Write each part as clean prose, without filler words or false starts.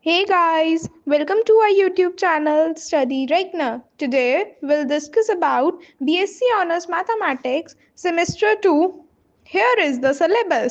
Hey guys, welcome to our YouTube channel Study Regna. Today we'll discuss about BSc Honors Mathematics Semester 2. Here is the syllabus.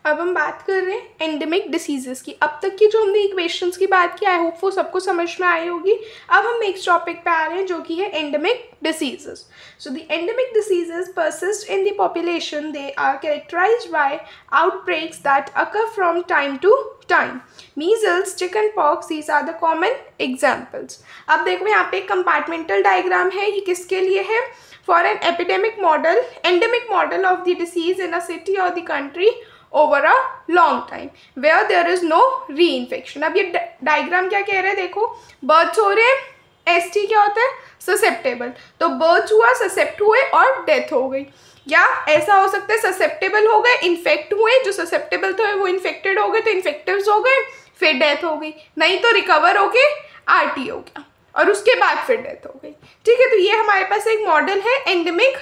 अब हम बात कर रहे हैं endemic diseases की। अब तक की जो हमने इक्वेशंस की बात की, आई होप वो सबको समझ में आई होगी। अब हम नेक्स्ट टॉपिक पे आ रहे हैं जो कि है endemic diseases. So the endemic diseases persist in the population. They are characterised by outbreaks that occur from time to time. Measles, chicken pox, these are the common examples. अब देखो यहाँ पे एक कंपार्टमेंटल डायग्राम है। ये किसके लिए है? For an epidemic model, endemic model of the disease in a city और the country over a long time where there is no reinfection। अब ये डायग्राम क्या कह रहे हैं? देखो, बर्ड्स हो रहे हैं, एसटी क्या होता है? ससेप्टेबल। तो बर्ड्स हुआ, ससेप्ट हुए और डेथ हो गई। या ऐसा हो सकता है ससेप्टेबल हो गए, इन्फेक्ट हुए, जो ससेप्टेबल थे वो इन्फेक्टेड हो गए तो इन्फेक्टिव्स हो गए, फिर डेथ हो गई। नहीं तो रिकवर होके आरटी हो गया और उसके बाद फिर डेथ हो गई। ठीक है, तो ये हमारे पास एक मॉडल है, एंडेमिक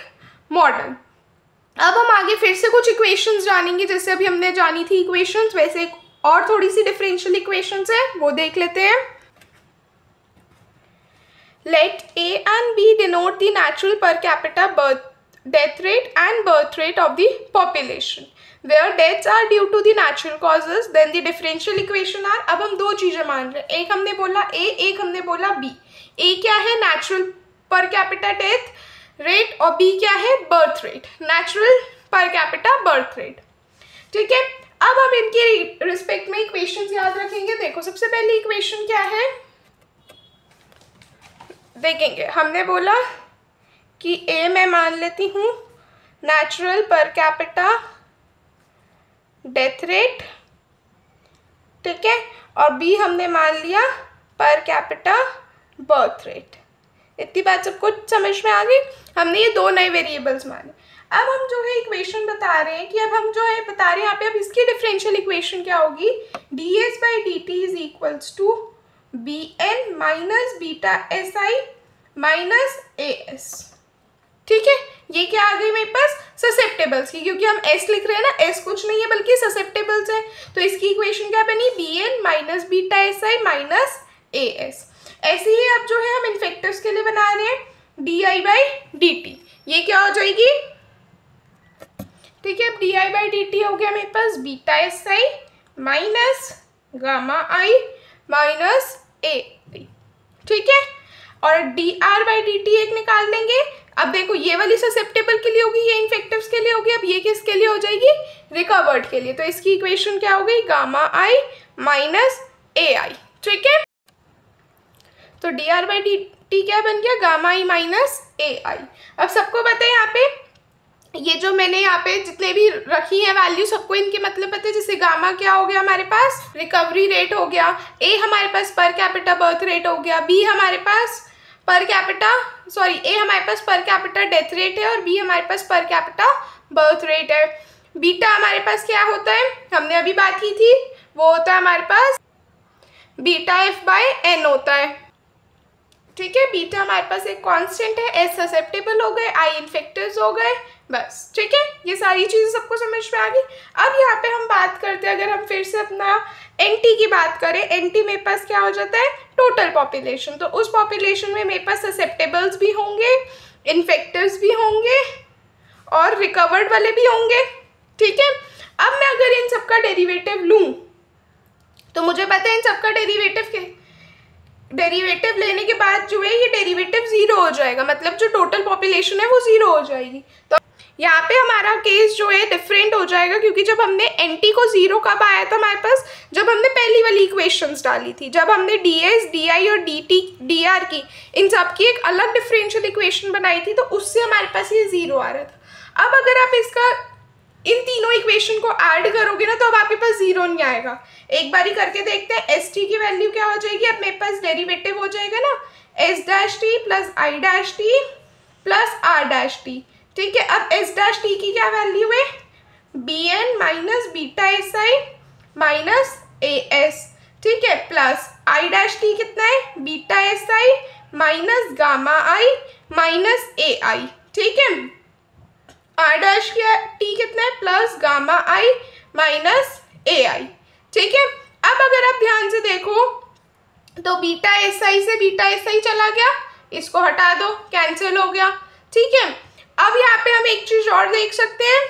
मॉडल। अब हम आगे फिर से कुछ इक्वेशंस जानेंगे, जैसे अभी हमने जानी थी इक्वेशंस, वैसे एक और थोड़ी सी डिफरेंशियल इक्वेशंस है, वो देख लेते हैं। Let A and B denote the natural per capita death rate and birth rate of the population where deaths are due to the natural causes, then the differential equation are. अब हम दो चीजें मान रहे हैं, एक हमने बोला ए, एक हमने बोला बी। ए क्या है? Natural per capita death rate, और बी क्या है? Birth rate, natural per capita birth rate. ठीक है, अब हम इनके रिस्पेक्ट में इक्वेशंस याद रखेंगे। देखो, सबसे पहली इक्वेशन क्या है देखेंगे। हमने बोला कि ए मैं मान लेती हूँ natural per capita death rate, ठीक है, और बी हमने मान लिया पर कैपिटा बर्थ रेट। इतनी बात सबको समझ में आ गई? हमने ये दो नए वेरिएबल्स माने। अब हम जो है इक्वेशन बता रहे हैं कि अब हम जो है बता रहे हैं यहाँ पे, अब इसकी डिफरेंशियल इक्वेशन क्या होगी? ds by D T is equals to B N minus beta S I minus A S. ठीक है, ये क्या आ गई मेरे पास? ससेप्टेबल्स की, क्योंकि हम s लिख रहे हैं ना, s कुछ नहीं है बल्कि ससेप्टेबल्स है। तो इसकी इक्वेशन क्या बनी? B N minus beta S I minus A S. ऐसे ही अब जो है हम इन्फेक्टिव्स के लिए बना रहे हैं D I by D T. ये क्या हो जाएगी? ठीक है, अब D I by D T हो गया मेरे पास beta S I minus gamma I minus A I. ठीक है, और D R by D T एक निकाल देंगे। अब देखो, ये वाली ससेप्टेबल के लिए होगी, ये इन्फेक्टिव्स के लिए होगी। अब ये किसके लिए हो जाएगी? रिकवर्ड के लिए। तो इसकी इक्वेशन क्या हो गई? Gamma I minus A I. ठीक है, तो D R by D T क्या बन गया? गामा आई माइनस ए आई। अब सबको पता है यहाँ पे, ये जो मैंने यहाँ पे जितने भी रखी है वैल्यू, सबको इनके मतलब पता है। जैसे गामा क्या हो गया हमारे पास? रिकवरी रेट हो गया। ए हमारे पास पर कैपिटा बर्थ रेट हो गया। बी हमारे पास पर कैपिटा, सॉरी, ए हमारे पास पर कैपिटा डेथ रेट है और बी हमारे पास पर कैपिटा बर्थ रेट है। बीटा हमारे पास क्या होता है? हमने अभी बात की थी, वो होता है हमारे पास बीटा एफ बाई एन होता है। ठीक है, बीटा हमारे पास एक कांस्टेंट है, एस ससेप्टेबल हो गए, आई इन्फेक्टिव्स हो गए, बस। ठीक है, ये सारी चीज़ें सबको समझ में आ गई। अब यहाँ पे हम बात करते हैं, अगर हम फिर से अपना एनटी की बात करें, एनटी मेरे पास क्या हो जाता है? Total population. तो उस पॉपुलेशन में मेरे पास ससेप्टेबल्स भी होंगे, इन्फेक्टिव्स भी होंगे और रिकवर्ड वाले भी होंगे। ठीक है, अब मैं अगर इन सबका डेरिवेटिव लूँ तो मुझे पता है इन सबका डेरिवेटिव लेने के बाद जो है ये डेरिवेटिव जीरो हो जाएगा, मतलब जो टोटल पॉपुलेशन है वो जीरो हो जाएगी। तो यहाँ पे हमारा केस जो है डिफरेंट हो जाएगा, क्योंकि जब हमने एनटी को जीरो कब आया था हमारे पास? जब हमने पहली वाली इक्वेशंस डाली थी, जब हमने डी एस, डी आई और डी टी, डी आर की, इन सब की एक अलग डिफरेंशियल इक्वेशन बनाई थी, तो उससे हमारे पास ये जीरो आ रहा था। अब अगर आप इसका इन तीनों इक्वेशन को ऐड करोगे ना, तो अब आपके पास जीरो नहीं आएगा। एक बारी करके देखते हैं, एस टी की वैल्यू क्या हो जाएगी? अब मेरे पास डेरिवेटिव हो जाएगा ना, S dash T plus I dash T plus R dash T. ठीक है, अब एस डैश टी की क्या वैल्यू है? B N minus beta S I minus A S. ठीक है, प्लस आई डैश टी कितना है? Beta S I minus gamma I minus A I. ठीक है, आर डैश बच गया टी कितना है, plus gamma I minus A I. ठीक है, अब अगर आप ध्यान से देखो तो बीटा एस आई से बीटा एस आई चला गया, इसको हटा दो, कैंसिल हो गया। ठीक है, अब यहाँ पे हम एक चीज और देख सकते हैं।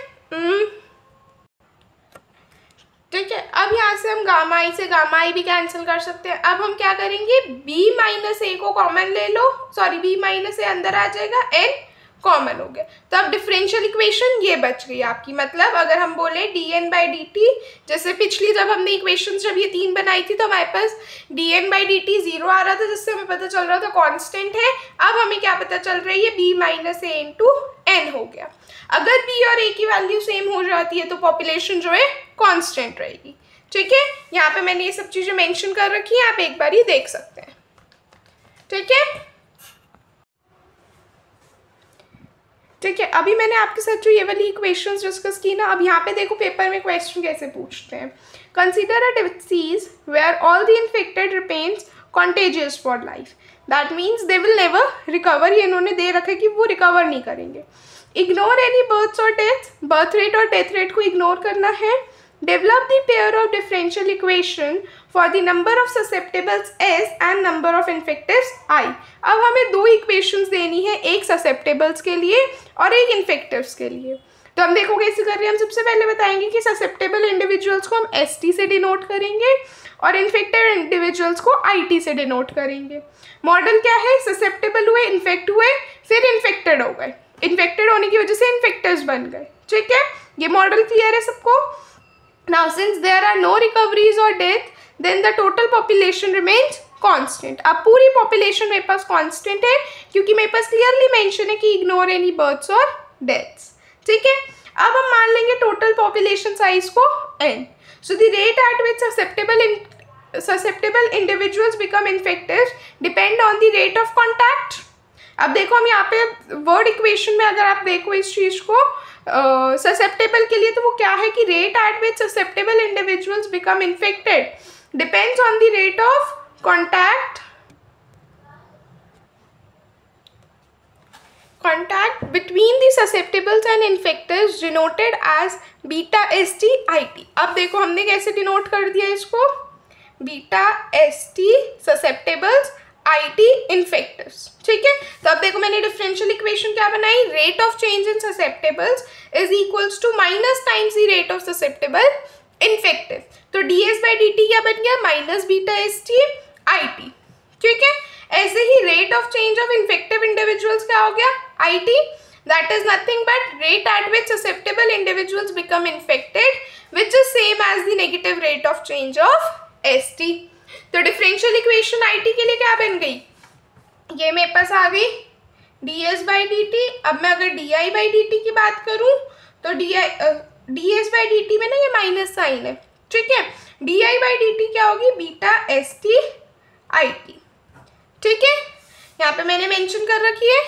ठीक है, अब यहाँ से हम गामा आई से गामा आई भी कैंसिल कर सकते हैं। अब हम क्या करेंगे, b माइनस ए को कॉमन ले लो, सॉरी b माइनस ए अंदर आ जाएगा, n कॉमन हो गया। तो अब डिफरेंशियल इक्वेशन ये बच गई आपकी। मतलब अगर हम बोले dn बाई डी टी, जैसे पिछली जब हमने इक्वेशन जब ये 3 बनाई थी तो हमारे पास dn बाई डी टी 0 आ रहा था, जिससे हमें पता चल रहा था कांस्टेंट है। अब हमें क्या पता चल रहा है, ये b माइनस ए इंटू n हो गया। अगर b और a की वैल्यू सेम हो जाती है तो पॉपुलेशन जो है कांस्टेंट रहेगी। ठीक है, यहाँ पे मैंने ये सब चीजें मेंशन कर रखी है, आप एक बार ही देख सकते हैं। ठीक है, ठीक है, अभी मैंने आपके साथ जो ये वाली इक्वेशंस डिस्कस की ना, अब यहाँ पे देखो पेपर में क्वेश्चन कैसे पूछते हैं। Consider a disease where all the infected remains contagious for life, that means they will never recover. ये इन्होंने दे रखा है कि वो रिकवर नहीं करेंगे। इग्नोर एनी बर्थ्स और डेथ, बर्थ रेट और डेथ रेट को इग्नोर करना है। Develop the pair of differential equation for the number of susceptibles S and number of infectives I. अब हमें 2 इक्वेशंस देनी है, एक ससेप्टेबल्स के लिए और एक इन्फेक्टिव्स के लिए। तो हम देखो कैसे कर रहे हैं। हम सबसे पहले बताएंगे कि ससेप्टेबल इंडिविजुअल्स को हम एस टी से डिनोट करेंगे और इन्फेक्टेड इंडिविजुअल्स को आई टी से डिनोट करेंगे। मॉडल क्या है, ससेप्टेबल हुए, इन्फेक्ट हुए, फिर इन्फेक्टेड हो गए, इन्फेक्टेड होने की वजह से इन्फेक्टिव्स बन गए। ठीक है, ये मॉडल क्लियर है सबको। Now since there are no recoveries or death, then the total population remains constant. अब पूरी population मेरे पास constant है क्योंकि मेरे पास clearly mention है कि ignore any births or deaths. ठीक है, अब हम मान लेंगे total population size को n. So the rate at which susceptible individuals become infected depend on the rate of contact. अब देखो हम यहाँ पे वर्ड इक्वेशन में अगर आप देखो इस चीज को ससेप्टेबल के लिए, तो वो क्या है कि rate at which susceptible individuals become infected depends on the rate of contact between the susceptibles and infectives denoted as beta st it. अब देखो हमने कैसे डिनोट कर दिया इसको, बीटा st susceptibles IT इन्फेक्टिव्स। ठीक है, तो अब देखो मैंने डिफरेंशियल इक्वेशन क्या बनाई, rate of change in susceptibles is equals to minus times the rate of susceptible infective. तो ds बाई डी टी क्या बन गया, minus beta S T I T. ठीक है, ऐसे ही rate of change of infective individuals क्या हो गया, I T, that is nothing but rate at which susceptible individuals become infected which is same as the negative rate of change of S T. तो differential equation I T के लिए क्या बन गई, ये मेरे पास आ गई D S by D T. अब मैं अगर D I by D T की बात करूं तो D S by D T में ना ये माइनस साइन है। ठीक है, D I by D T क्या होगी, beta S T I T. ठीक है, यहाँ पे मैंने मेंशन कर रखी है।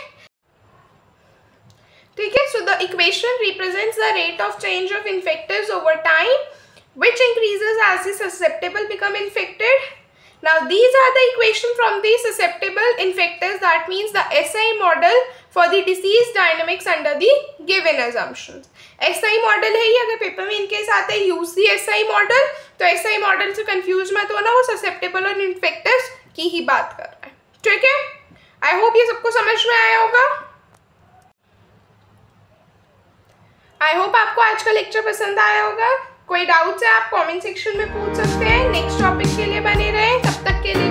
ठीक है, so the equation represents the rate of change of infectives over time which increases as the susceptible become infected. Now these are the equation from the susceptible infectives, that means the SI model for the disease dynamics under the given assumptions. SI model है ये, अगर paper में इनके साथ है use the SI model, तो SI model से confuse मत होना, वो susceptible और infectives की ही बात कर रहा है। ठीक है, I hope ये सबको समझ में आया होगा। I hope आपको आज का लेक्चर पसंद आया होगा। कोई डाउट्स है आप कमेंट सेक्शन में पूछ सकते हैं। नेक्स्ट टॉपिक के लिए बने रहें, तब तक के लिए